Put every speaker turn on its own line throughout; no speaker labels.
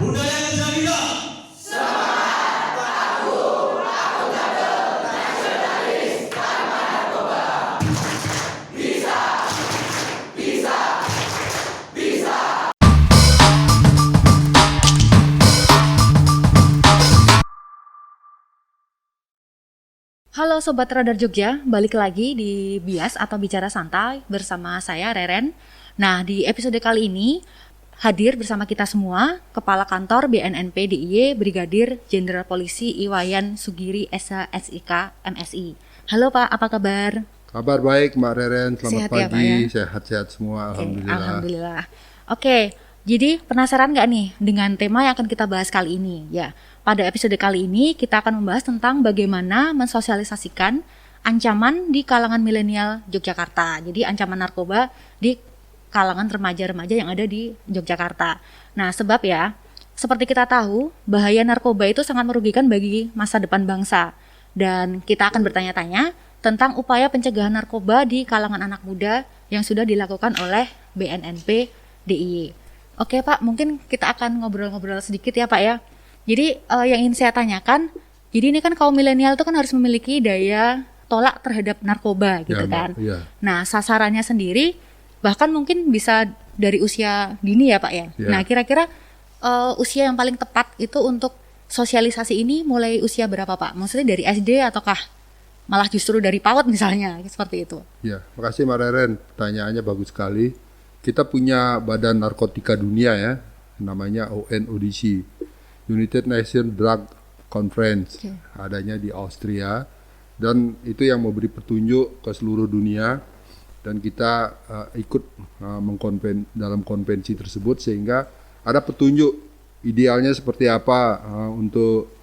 Budaya Indonesia.
Halo Sobat Radar Jogja, balik lagi di Bias atau Bicara Santai bersama saya Reren. Nah, di episode kali ini hadir bersama kita semua Kepala Kantor BNNP DIY Brigadir Jenderal Polisi Iwayan Sugiri SH/SIK MSI. Halo Pak, apa kabar?
Kabar baik Mbak Reren, selamat
Sehat ya, Pak,
pagi,
ya?
sehat-sehat semua, alhamdulillah.
Alhamdulillah. Oke, jadi penasaran nggak nih dengan tema yang akan kita bahas kali ini? Ya, pada episode kali ini kita akan membahas tentang bagaimana mensosialisasikan ancaman di kalangan milenial Yogyakarta. Jadi ancaman narkoba di kalangan remaja-remaja yang ada di Yogyakarta. Nah, sebab ya, seperti kita tahu, bahaya narkoba itu sangat merugikan bagi masa depan bangsa. Dan kita akan bertanya-tanya tentang upaya pencegahan narkoba di kalangan anak muda yang sudah dilakukan oleh BNNP DIY. Oke Pak, mungkin kita akan ngobrol-ngobrol sedikit ya Pak ya. Jadi yang ingin saya tanyakan, jadi ini kan kaum milenial itu kan harus memiliki daya tolak terhadap narkoba gitu
Ya, Mbak,
kan.
iya.
Nah, sasarannya sendiri bahkan mungkin bisa dari usia dini ya Pak ya.
Ya.
Nah, kira-kira usia yang paling tepat itu untuk sosialisasi ini mulai usia berapa Pak? Maksudnya dari SD ataukah malah justru dari PAUD misalnya, seperti itu?
Ya, makasih Mbak Reren, pertanyaannya bagus sekali. Kita punya Badan Narkotika Dunia ya, namanya UNODC, United Nations Drug Conference, adanya di Austria, dan itu yang memberi petunjuk ke seluruh dunia, dan kita ikut dalam konvensi tersebut sehingga ada petunjuk idealnya seperti apa untuk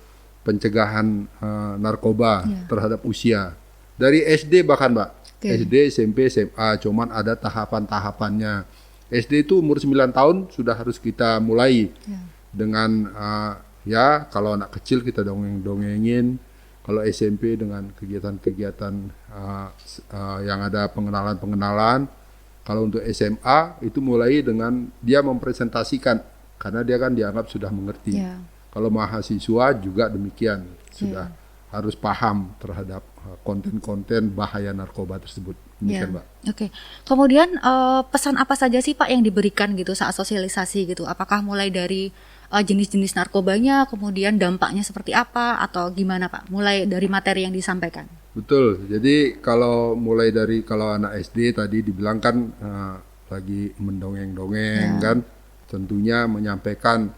pencegahan narkoba terhadap usia dari SD bahkan Mbak. SD, SMP, SMA, cuman ada tahapan-tahapannya. SD itu umur 9 tahun sudah harus kita mulai dengan ya kalau anak kecil kita dongeng-dongengin, kalau SMP dengan kegiatan-kegiatan yang ada pengenalan-pengenalan. Kalau untuk SMA itu mulai dengan dia mempresentasikan karena dia kan dianggap sudah mengerti. Kalau mahasiswa juga demikian, sudah harus paham terhadap konten-konten bahaya narkoba tersebut. Demikian, Mbak.
Oke. Kemudian pesan apa saja sih Pak yang diberikan gitu saat sosialisasi gitu? Apakah mulai dari jenis-jenis narkobanya, kemudian dampaknya seperti apa atau gimana Pak? Mulai dari materi yang disampaikan.
Betul. Jadi kalau mulai dari kalau anak SD tadi dibilang kan lagi mendongeng-dongeng kan, tentunya menyampaikan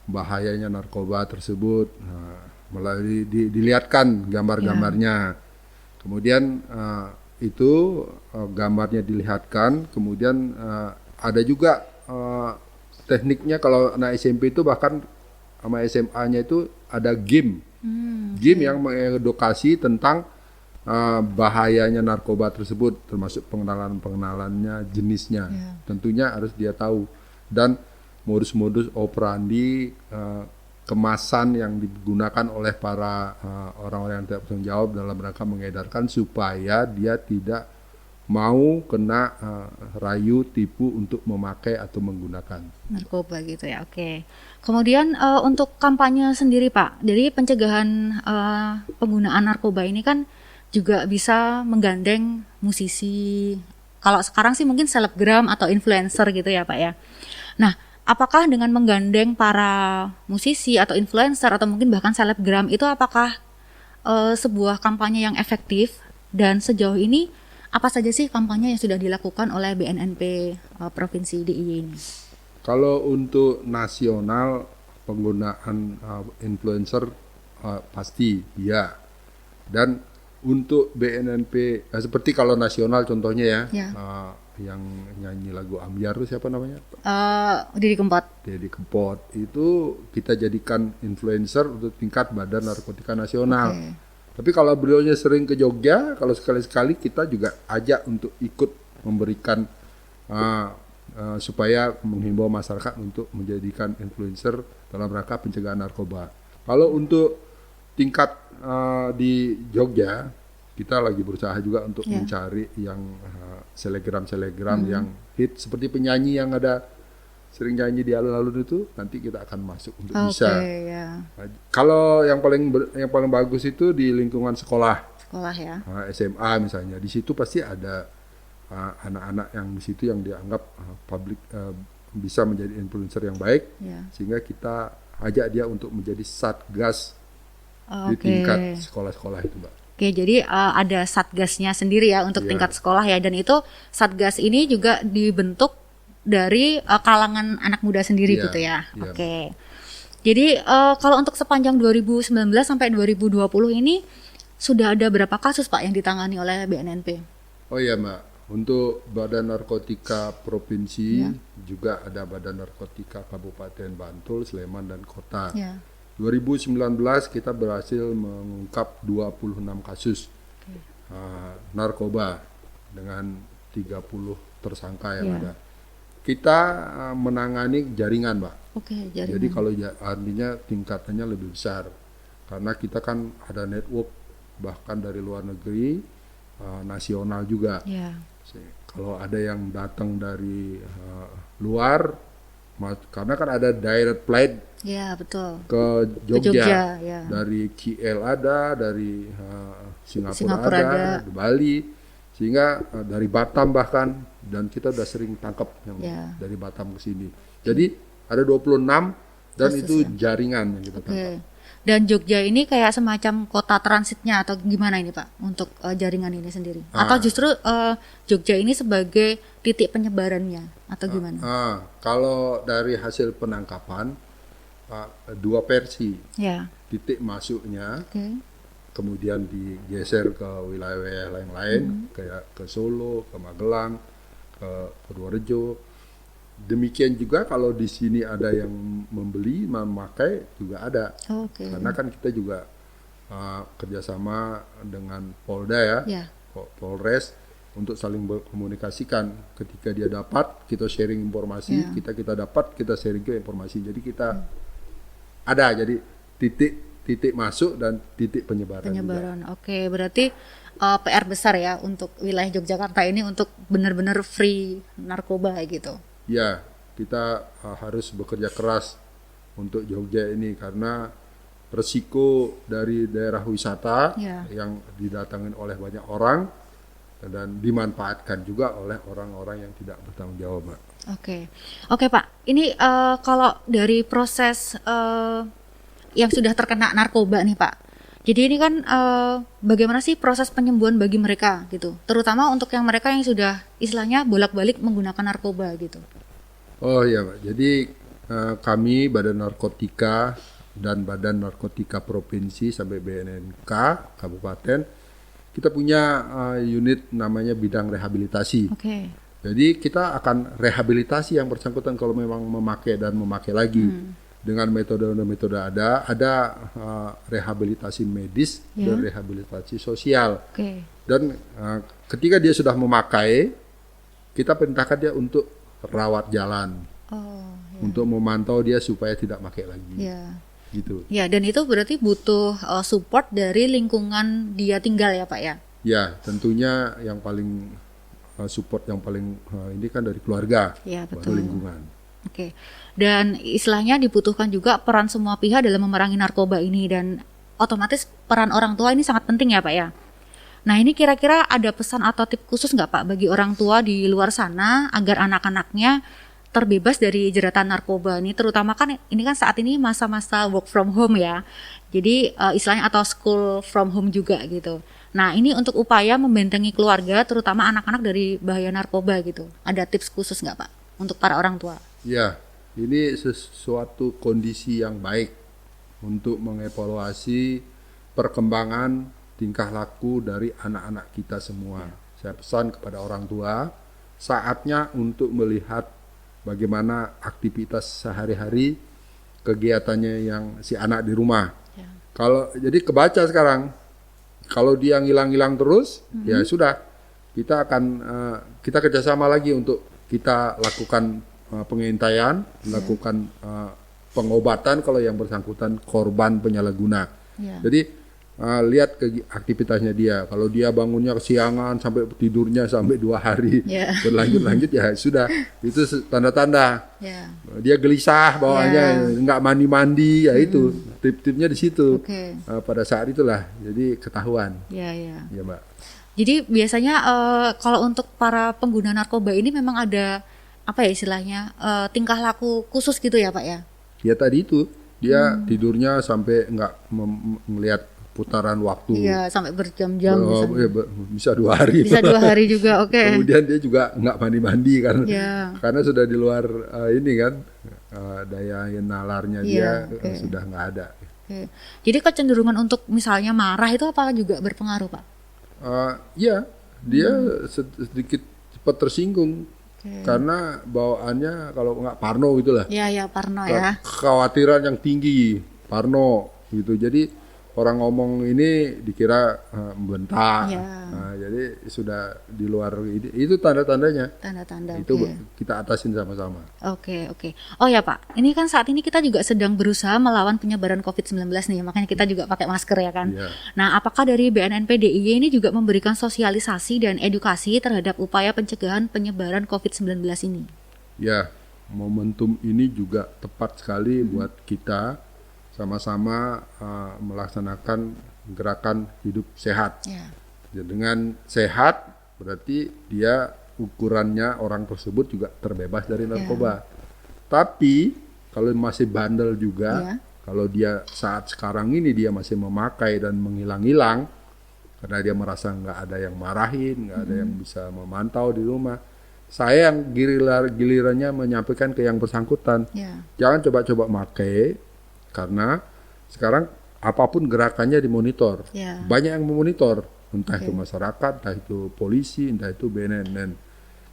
bahayanya narkoba tersebut melalui dilihatkan gambar-gambarnya. Kemudian itu gambarnya dilihatkan, kemudian ada juga tekniknya kalau anak SMP itu bahkan sama SMA-nya itu ada game yang mengedukasi tentang bahayanya narkoba tersebut, termasuk pengenalannya, jenisnya. Tentunya harus dia tahu, dan modus-modus operandi kemasan yang digunakan oleh para orang-orang yang tidak bertanggung jawab dalam rangka mengedarkan supaya dia tidak mau kena rayu tipu untuk memakai atau menggunakan
narkoba gitu ya. Oke. Kemudian untuk kampanye sendiri Pak, jadi pencegahan penggunaan narkoba ini kan juga bisa menggandeng musisi. Kalau sekarang sih mungkin selebgram atau influencer gitu ya Pak ya. Nah, apakah dengan menggandeng para musisi atau influencer atau mungkin bahkan selebgram itu apakah sebuah kampanye yang efektif, dan sejauh ini apa saja sih kampanye yang sudah dilakukan oleh BNNP Provinsi DIY ini?
Kalau untuk nasional penggunaan influencer pasti ya, dan untuk BNNP seperti kalau nasional contohnya ya. Yang nyanyi lagu Ambyar itu siapa namanya?
Didi Kempot.
Didi Kempot itu kita jadikan influencer untuk tingkat Badan Narkotika Nasional. Tapi kalau beliaunya sering ke Jogja, kalau sekali-sekali kita juga ajak untuk ikut memberikan supaya menghimbau masyarakat untuk menjadikan influencer dalam rangka pencegahan narkoba. Kalau untuk tingkat di Jogja, kita lagi berusaha juga untuk mencari yang selegram yang hit, seperti penyanyi yang ada sering nyanyi di alun-alun itu, nanti kita akan masuk untuk
Oke,
bisa.
ya.
Nah, kalau yang paling bagus itu di lingkungan sekolah,
Sekolah ya.
SMA misalnya, di situ pasti ada anak-anak yang di situ yang dianggap bisa menjadi influencer yang baik,
Ya.
sehingga kita ajak dia untuk menjadi satgas di
Oke.
tingkat sekolah-sekolah itu, Mbak.
Oke, jadi ada satgasnya sendiri ya untuk
Iya.
tingkat sekolah ya, dan itu satgas ini juga dibentuk dari kalangan anak muda sendiri
Iya,
gitu ya.
iya.
Oke. Jadi kalau untuk sepanjang 2019 sampai 2020 ini sudah ada berapa kasus Pak yang ditangani oleh BNNP?
Oh iya, Mbak, untuk Badan Narkotika Provinsi juga ada Badan Narkotika Kabupaten Bantul, Sleman dan Kota.
Ya.
2019 kita berhasil mengungkap 26 kasus narkoba dengan 30 tersangka yang
Ya.
ada. Kita menangani jaringan, Mbak.
Oke, jaringan.
Jadi kalau artinya tingkatannya lebih besar karena kita kan ada network bahkan dari luar negeri, nasional juga.
Ya.
Kalau ada yang datang dari luar, karena kan ada direct flight
Ya, betul.
ke
Ke
Jogja,
Jogja, ya.
dari KL ada, dari Singapura
Singapura
ada,
ada.
di Bali, sehingga dari Batam bahkan, dan kita udah sering tangkap yang
Ya.
dari Batam ke sini. Jadi ada 26 dan
Kasus,
itu
ya.
jaringan yang kita
Oke.
tangkap.
Dan Jogja ini kayak semacam kota transitnya atau gimana ini Pak untuk jaringan ini sendiri? Atau justru Jogja ini sebagai titik penyebarannya atau gimana?
Kalau dari hasil penangkapan, dua versi,
Ya.
titik masuknya,
Oke.
kemudian digeser ke wilayah-wilayah lain-lain, kayak ke Solo, ke Magelang, ke Purworejo. Demikian juga kalau di sini ada yang membeli, memakai juga ada.
Oke.
Karena kan kita juga kerjasama dengan Polda ya,
Ya.
Polres, untuk saling berkomunikasikan. Ketika dia dapat, kita sharing informasi,
Ya.
kita dapat, kita sharing ke informasi. Jadi kita ada, jadi titik masuk dan titik penyebaran. juga.
Penyebaran. Oke, berarti PR besar ya untuk wilayah Yogyakarta ini untuk benar-benar free narkoba gitu.
Ya, kita harus bekerja keras untuk Jogja ini karena resiko dari daerah wisata
Ya.
yang didatangin oleh banyak orang dan dimanfaatkan juga oleh orang-orang yang tidak bertanggung jawab, Mbak.
Oke Pak. Ini kalau dari proses yang sudah terkena narkoba nih Pak. Jadi ini kan bagaimana sih proses penyembuhan bagi mereka gitu, terutama untuk yang mereka yang sudah istilahnya bolak-balik menggunakan narkoba gitu.
Oh iya, Pak. Jadi kami Badan Narkotika dan Badan Narkotika Provinsi sampai BNNK Kabupaten, kita punya unit namanya bidang rehabilitasi.
Oke.
Jadi kita akan rehabilitasi yang bersangkutan kalau memang memakai dan memakai lagi dengan metode-metode ada rehabilitasi medis dan rehabilitasi sosial.
Oke.
Dan ketika dia sudah memakai, kita perintahkan dia untuk rawat jalan,
Oh,
untuk memantau dia supaya tidak pakai lagi.
ya.
Gitu.
Ya, dan itu berarti butuh support dari lingkungan dia tinggal ya Pak ya.
Ya, tentunya yang paling support yang paling ini kan dari keluarga,
Ya,
baru
betul.
lingkungan.
Oke. Dan istilahnya dibutuhkan juga peran semua pihak dalam memerangi narkoba ini, dan otomatis peran orang tua ini sangat penting ya Pak ya. Nah, ini kira-kira ada pesan atau tip khusus nggak Pak bagi orang tua di luar sana agar anak-anaknya terbebas dari jeratan narkoba ini, terutama kan ini kan saat ini masa-masa work from home ya. Jadi istilahnya atau school from home juga gitu. Nah, ini untuk upaya membentengi keluarga terutama anak-anak dari bahaya narkoba gitu. Ada tips khusus nggak Pak untuk para orang tua?
Ya, ini sesuatu kondisi yang baik untuk mengevaluasi perkembangan tingkah laku dari anak-anak kita semua. Saya pesan kepada orang tua, saatnya untuk melihat bagaimana aktivitas sehari-hari, kegiatannya yang si anak di rumah.
Ya.
Kalau jadi kebaca sekarang, kalau dia ngilang-ngilang terus, ya sudah, kita akan kita kerjasama lagi untuk kita lakukan pengintaian, lakukan pengobatan kalau yang bersangkutan korban penyalahguna.
Ya.
Jadi lihat aktivitasnya dia. Kalau dia bangunnya kesiangan sampai tidurnya sampai 2 hari berlanjut ya sudah, itu tanda-tanda dia gelisah bawaannya, nggak mandi-mandi, ya itu tip-tipnya di situ. Pada saat itulah jadi ketahuan. Ya Mbak.
Jadi biasanya kalau untuk para pengguna narkoba ini memang ada apa ya istilahnya tingkah laku khusus gitu ya Pak ya?
Ya tadi itu dia tidurnya sampai nggak melihat putaran waktu.
Iya, sampai berjam-jam
bisa 2 hari.
Bisa 2 hari juga, oke.
Kemudian dia juga nggak mandi-mandi kan, karena sudah di luar ini kan daya nalarnya dia sudah nggak ada.
Jadi kecenderungan untuk misalnya marah itu apa juga berpengaruh Pak?
Ya, dia sedikit cepat tersinggung. Karena bawaannya kalau nggak parno gitulah.
Iya, parno ya.
Kekhawatiran yang tinggi, parno gitu. Jadi orang ngomong ini dikira membentak. Jadi sudah di luar ini. Itu tanda-tandanya. Tanda-tanda. Itu kita atasin sama-sama.
Oke. Oh ya Pak, ini kan saat ini kita juga sedang berusaha melawan penyebaran COVID-19 nih. Makanya kita juga pakai masker ya kan. Nah, apakah dari BNNP DIY ini juga memberikan sosialisasi dan edukasi terhadap upaya pencegahan penyebaran COVID-19 ini?
Ya, momentum ini juga tepat sekali buat kita sama-sama melaksanakan gerakan hidup sehat. Dengan sehat berarti dia ukurannya orang tersebut juga terbebas dari narkoba. Tapi kalau masih bandel juga, kalau dia saat sekarang ini dia masih memakai dan menghilang-hilang karena dia merasa nggak ada yang marahin, nggak ada yang bisa memantau di rumah. Saya yang gilirannya menyampaikan ke yang bersangkutan, jangan coba-coba pakai. Karena sekarang apapun gerakannya dimonitor, banyak yang memonitor, entah itu masyarakat, entah itu polisi, entah itu BNN.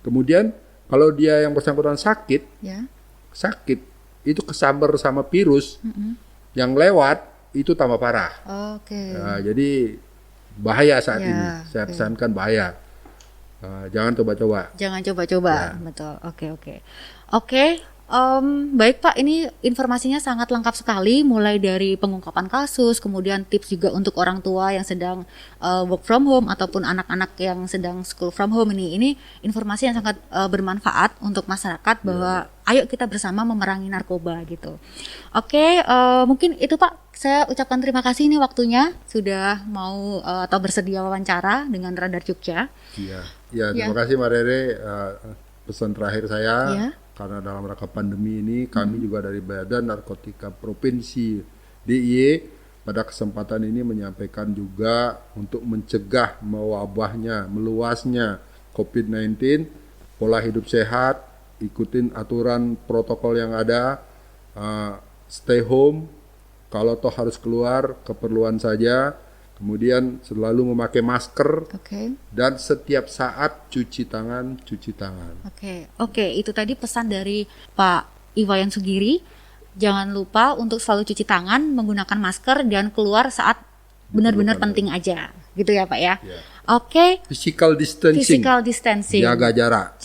Kemudian kalau dia yang bersangkutan sakit itu kesambar sama virus yang lewat itu tambah parah. Jadi bahaya saat ini, saya pesankan bahaya. Jangan coba-coba. Betul. Oke. Baik Pak, ini informasinya sangat lengkap sekali, mulai dari pengungkapan kasus, kemudian tips juga untuk orang tua yang sedang work from home ataupun anak-anak yang sedang school from home ini. Ini informasi yang sangat bermanfaat untuk masyarakat bahwa ayo kita bersama memerangi narkoba gitu. Oke, mungkin itu Pak, saya ucapkan terima kasih ini waktunya sudah mau atau bersedia wawancara dengan Radar Jogja. Terima kasih Mbak Rere. Pesan terakhir saya. Karena dalam rangka pandemi ini kami juga dari Badan Narkotika Provinsi DIY pada kesempatan ini menyampaikan juga untuk mencegah mewabahnya, meluasnya COVID-19, pola hidup sehat, ikutin aturan protokol yang ada, stay home, kalau toh harus keluar keperluan saja, kemudian selalu memakai masker, dan setiap saat cuci tangan.
Oke, itu tadi pesan dari Pak Iwayan Sugiri. Jangan lupa untuk selalu cuci tangan, menggunakan masker, dan keluar saat benar-benar penting aja, gitu ya Pak ya. Oke.
Physical distancing. Jaga
jarak.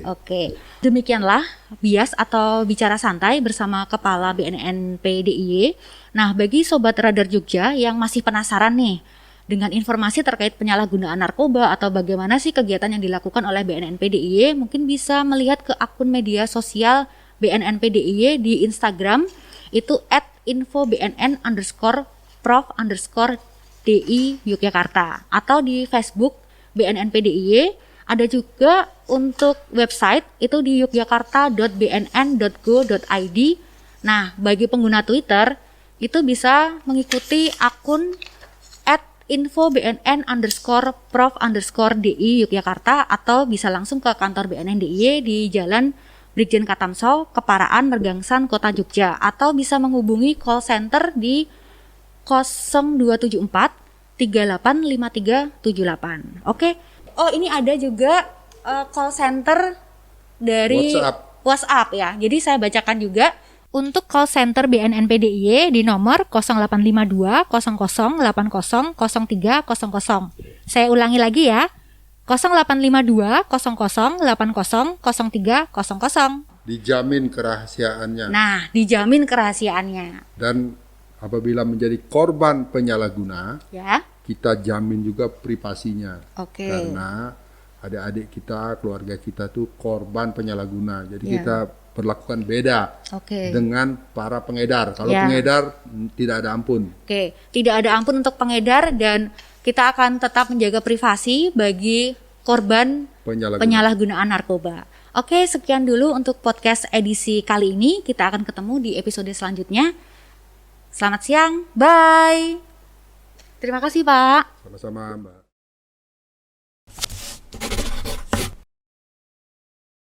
Oke. Demikianlah bias atau bicara santai bersama Kepala BNNP DIY. Nah, bagi Sobat Radar Jogja yang masih penasaran nih dengan informasi terkait penyalahgunaan narkoba atau bagaimana sih kegiatan yang dilakukan oleh BNNP DIY, mungkin bisa melihat ke akun media sosial BNNP DIY di Instagram, itu @info_bnn_prof_DI Yogyakarta, atau di Facebook BNNP DIY. Ada juga untuk website itu di yogyakarta.bnn.go.id. Nah, bagi pengguna Twitter itu bisa mengikuti akun @info_bnn_prof_DI Yogyakarta, atau bisa langsung ke kantor BNN DIY di Jalan Brigjen Katamso, Keparaan, Mergangsan, Kota Jogja, atau bisa menghubungi call center di 0274 385378. Oke. Oh, ini ada juga call center dari WhatsApp ya. Jadi saya bacakan juga. Untuk call center BNNP DIY di nomor 0852 00 80 0300. Saya ulangi lagi ya. 0852 00 80 0300.
Dijamin kerahasiaannya.
Nah, dijamin kerahasiaannya.
Dan apabila menjadi korban penyalahguna,
Ya.
kita jamin juga privasinya.
Oke.
Karena adik-adik kita, keluarga kita tuh korban penyalahguna. Jadi
Ya.
kita perlakukan beda
Oke.
dengan para pengedar. Kalau
Ya.
pengedar tidak ada ampun.
Oke, tidak ada ampun untuk pengedar dan kita akan tetap menjaga privasi bagi korban penyalahgunaan narkoba. Oke, sekian dulu untuk podcast edisi kali ini. Kita akan ketemu di episode selanjutnya. Selamat siang, bye. Terima kasih, Pak.
Sama-sama, Mbak.